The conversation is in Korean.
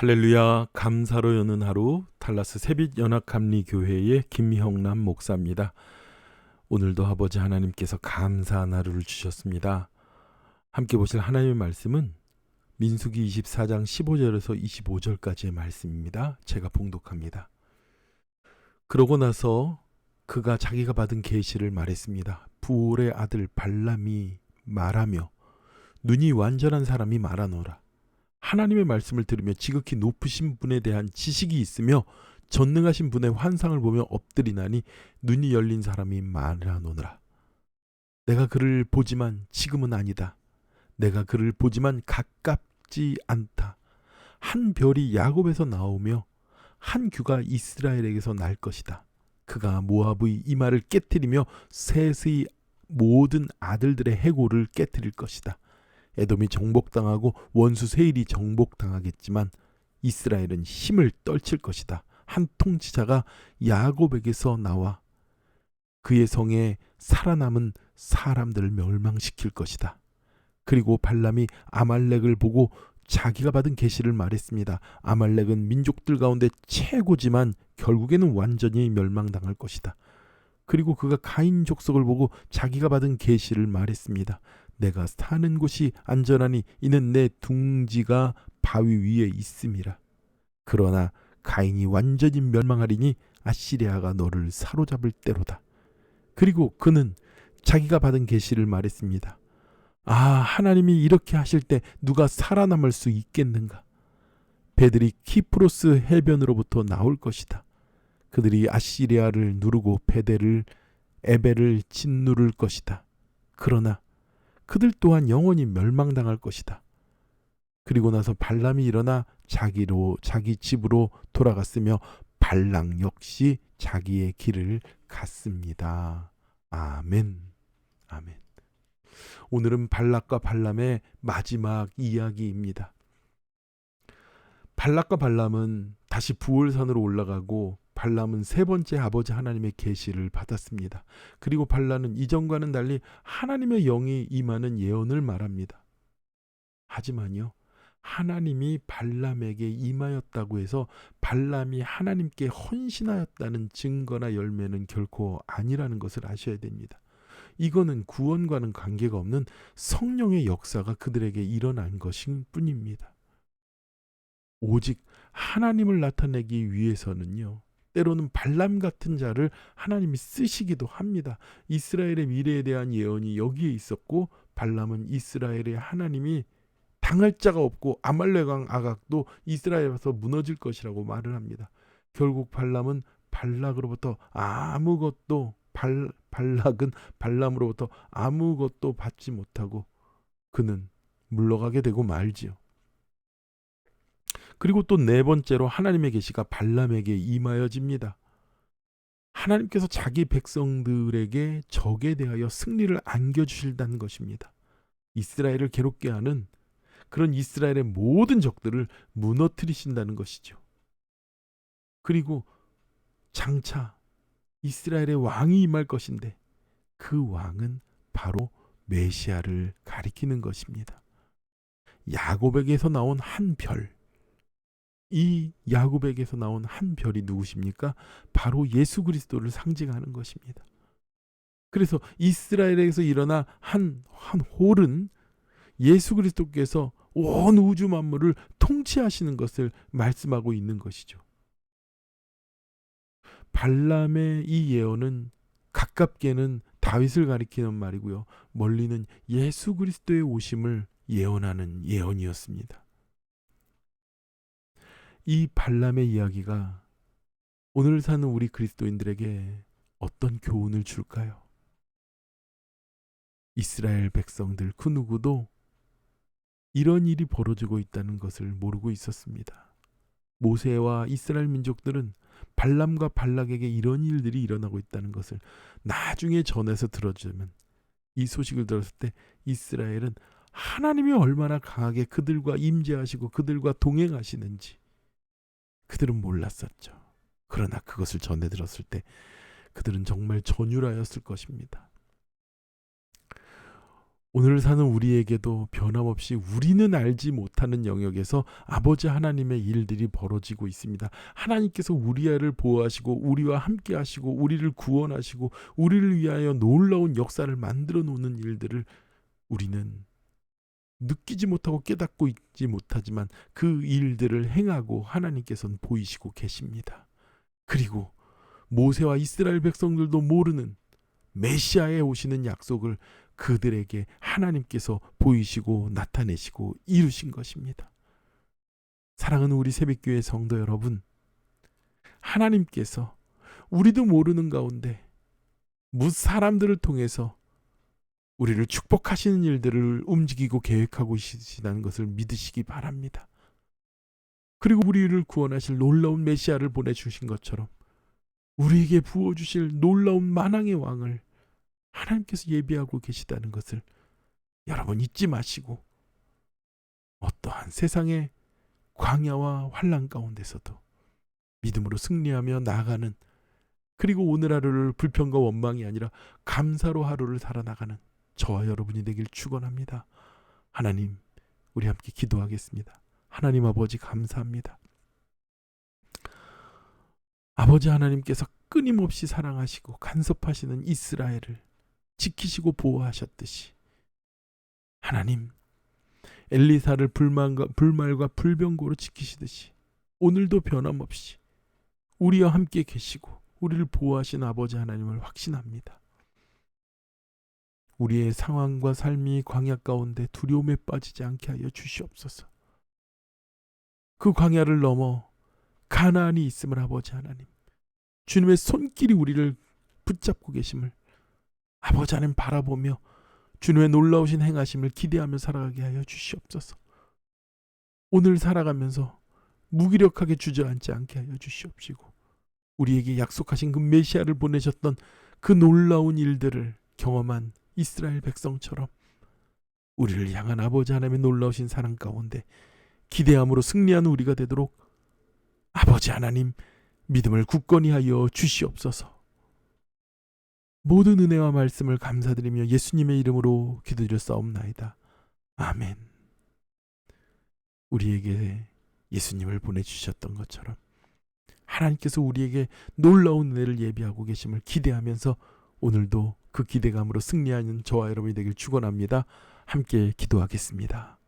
할렐루야. 감사로 여는 하루 달라스 새빛연합감리교회의 김형남 목사입니다. 오늘도 아버지 하나님께서 감사한 하루를 주셨습니다. 함께 보실 하나님의 말씀은 민수기 24장 15절에서 25절까지의 말씀입니다. 제가 봉독합니다. 그러고 나서 그가 자기가 받은 계시를 말했습니다. 부올의 아들 발람이 말하며 눈이 완전한 사람이 말하노라. 하나님의 말씀을 들으며 지극히 높으신 분에 대한 지식이 있으며 전능하신 분의 환상을 보며 엎드리나니 눈이 열린 사람이 말하노라. 내가 그를 보지만 지금은 아니다. 내가 그를 보지만 가깝지 않다. 한 별이 야곱에서 나오며 한 규가 이스라엘에게서 날 것이다. 그가 모압의 이마를 깨뜨리며 셋의 모든 아들들의 해골을 깨뜨릴 것이다. 에돔이 정복당하고 원수 세일이 정복당하겠지만 이스라엘은 힘을 떨칠 것이다. 한 통치자가 야곱에게서 나와 그의 성에 살아남은 사람들을 멸망시킬 것이다. 그리고 발람이 아말렉을 보고 자기가 받은 계시를 말했습니다. 아말렉은 민족들 가운데 최고지만 결국에는 완전히 멸망당할 것이다. 그리고 그가 가인 족속을 보고 자기가 받은 계시를 말했습니다. 내가 사는 곳이 안전하니 이는 내 둥지가 바위 위에 있음이라. 그러나 가인이 완전히 멸망하리니 아시리아가 너를 사로잡을 때로다. 그리고 그는 자기가 받은 계시를 말했습니다. 하나님이 이렇게 하실 때 누가 살아남을 수 있겠는가? 배들이 키프로스 해변으로부터 나올 것이다. 그들이 아시리아를 누르고 에벨을 짓누를 것이다. 그러나 그들 또한 영원히 멸망당할 것이다. 그리고 나서 발람이 일어나 자기 집으로 돌아갔으며 발랑 역시 자기의 길을 갔습니다. 아멘. 아멘. 오늘은 발락과 발람의 마지막 이야기입니다. 발락과 발람은 다시 부올산으로 올라가고 발람은 세 번째 아버지 하나님의 계시를 받았습니다. 그리고 발람은 이전과는 달리 하나님의 영이 임하는 예언을 말합니다. 하지만요, 하나님이 발람에게 임하였다고 해서 발람이 하나님께 헌신하였다는 증거나 열매는 결코 아니라는 것을 아셔야 됩니다. 이거는 구원과는 관계가 없는 성령의 역사가 그들에게 일어난 것인 뿐입니다. 오직 하나님을 나타내기 위해서는요, 때로는 발람 같은 자를 하나님이 쓰시기도 합니다. 이스라엘의 미래에 대한 예언이 여기에 있었고 발람은 이스라엘의 하나님이 당할 자가 없고 아말렉 왕 아각도 이스라엘에서 무너질 것이라고 말을 합니다. 결국 발락은 발람으로부터 아무것도 받지 못하고 그는 물러가게 되고 말지요. 그리고 또 네 번째로 하나님의 계시가 발람에게 임하여집니다. 하나님께서 자기 백성들에게 적에 대하여 승리를 안겨주신다는 것입니다. 이스라엘을 괴롭게 하는 그런 이스라엘의 모든 적들을 무너뜨리신다는 것이죠. 그리고 장차 이스라엘의 왕이 임할 것인데 그 왕은 바로 메시아를 가리키는 것입니다. 야곱에게서 나온 한 별, 이 야곱에게서 나온 한 별이 누구십니까? 바로 예수 그리스도를 상징하는 것입니다. 그래서 이스라엘에서 일어나 한 홀은 예수 그리스도께서 온 우주 만물을 통치하시는 것을 말씀하고 있는 것이죠. 발람의 이 예언은 가깝게는 다윗을 가리키는 말이고요. 멀리는 예수 그리스도의 오심을 예언하는 예언이었습니다. 이 발람의 이야기가 오늘 사는 우리 그리스도인들에게 어떤 교훈을 줄까요? 이스라엘 백성들 그 누구도 이런 일이 벌어지고 있다는 것을 모르고 있었습니다. 모세와 이스라엘 민족들은 발람과 발락에게 이런 일들이 일어나고 있다는 것을 나중에 전해서 들어주면, 이 소식을 들었을 때 이스라엘은 하나님이 얼마나 강하게 그들과 임재하시고 그들과 동행하시는지 그들은 몰랐었죠. 그러나 그것을 전해 들었을 때 그들은 정말 전율하였을 것입니다. 오늘 사는 우리에게도 변함없이 우리는 알지 못하는 영역에서 아버지 하나님의 일들이 벌어지고 있습니다. 하나님께서 우리를 보호하시고 우리와 함께 하시고 우리를 구원하시고 우리를 위하여 놀라운 역사를 만들어 놓는 일들을 우리는 느끼지 못하고 깨닫고 있지 못하지만 그 일들을 행하고 하나님께서는 보이시고 계십니다. 그리고 모세와 이스라엘 백성들도 모르는 메시아에 오시는 약속을 그들에게 하나님께서 보이시고 나타내시고 이루신 것입니다. 사랑하는 우리 새벽교회 성도 여러분, 하나님께서 우리도 모르는 가운데 사람들을 통해서 우리를 축복하시는 일들을 움직이고 계획하고 계시다는 것을 믿으시기 바랍니다. 그리고 우리를 구원하실 놀라운 메시아를 보내주신 것처럼 우리에게 부어주실 놀라운 만왕의 왕을 하나님께서 예비하고 계시다는 것을 여러분 잊지 마시고 어떠한 세상의 광야와 환난 가운데서도 믿음으로 승리하며 나아가는, 그리고 오늘 하루를 불평과 원망이 아니라 감사로 하루를 살아나가는 저와 여러분이 되길 축원합니다. 하나님, 우리 함께 기도하겠습니다. 하나님 아버지 감사합니다. 아버지 하나님께서 끊임없이 사랑하시고 간섭하시는 이스라엘을 지키시고 보호하셨듯이 하나님, 엘리사를 불말과 불병거로 지키시듯이 오늘도 변함없이 우리와 함께 계시고 우리를 보호하신 아버지 하나님을 확신합니다. 우리의 상황과 삶이 광야 가운데 두려움에 빠지지 않게 하여 주시옵소서. 그 광야를 넘어 가나안이 있음을 아버지 하나님, 주님의 손길이 우리를 붙잡고 계심을 아버지 하나님 바라보며 주님의 놀라우신 행하심을 기대하며 살아가게 하여 주시옵소서. 오늘 살아가면서 무기력하게 주저앉지 않게 하여 주시옵시고 우리에게 약속하신 그 메시아를 보내셨던 그 놀라운 일들을 경험한 이스라엘 백성처럼 우리를 향한 아버지 하나님의 놀라우신 사랑 가운데 기대함으로 승리하는 우리가 되도록 아버지 하나님 믿음을 굳건히 하여 주시옵소서. 모든 은혜와 말씀을 감사드리며 예수님의 이름으로 기도드렸사옵나이다. 아멘. 우리에게 예수님을 보내주셨던 것처럼 하나님께서 우리에게 놀라운 은혜를 예비하고 계심을 기대하면서 오늘도 그 기대감으로 승리하는 저와 여러분이 되길 축원합니다. 함께 기도하겠습니다.